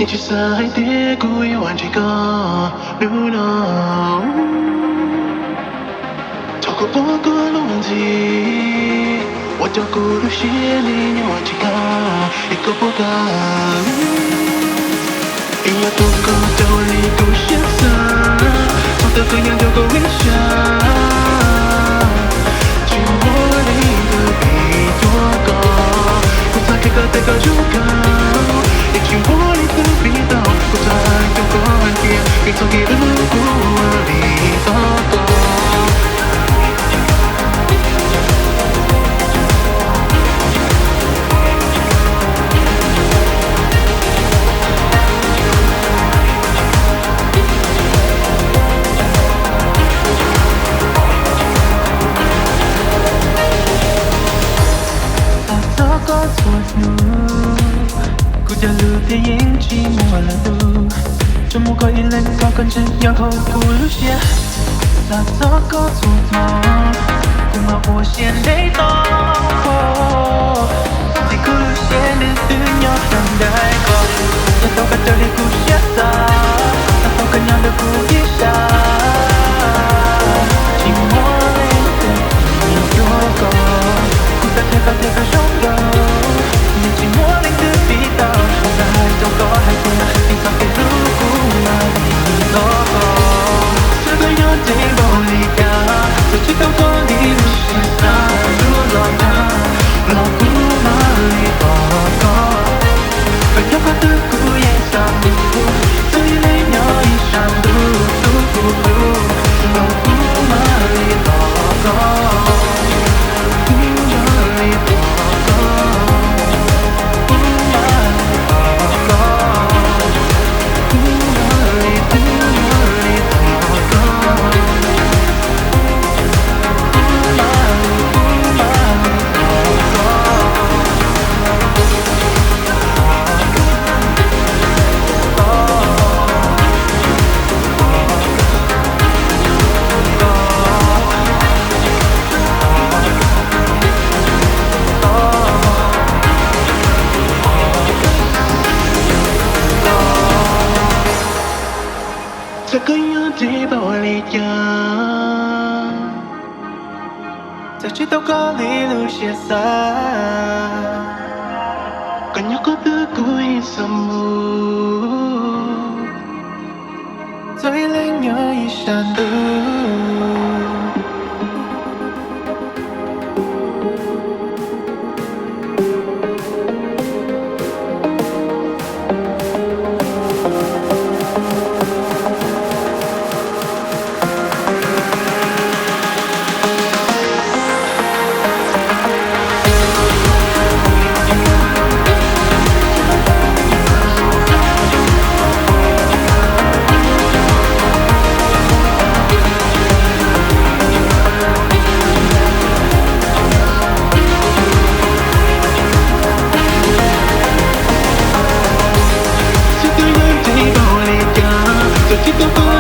你去撒海蝶故意玩这个流浪，透过波光路迹，我照顾路线，你玩这个一个波光。一夜不够的离够潇洒，错的怎样就够微笑。寂寞里的比多高，不擦开个代表就高。一寂寞里的比到，不擦就够安定，你从给的不离多高。孤单路的眼睛摸了路，这么快一冷高跟着要后不路线，那走过蹉跎，苦恼我先得到。自己苦路线的对鸟想带过，那都把这里不写撒，那都跟样的不一下，寂寞里的你多高，苦在太高太高胸口。寂寞里的味道，我在海中够海风，你藏给路过哪里落后？这个有点无力感，就知道我里路是啥路落的，路过哪里落后？本要快的古也上路，这一类鸟一上路，路过哪里落后？这个有点不理解，在这道高里路写撒，跟有过的故意什么，最令人一闪路。这个有点不理解，这几个。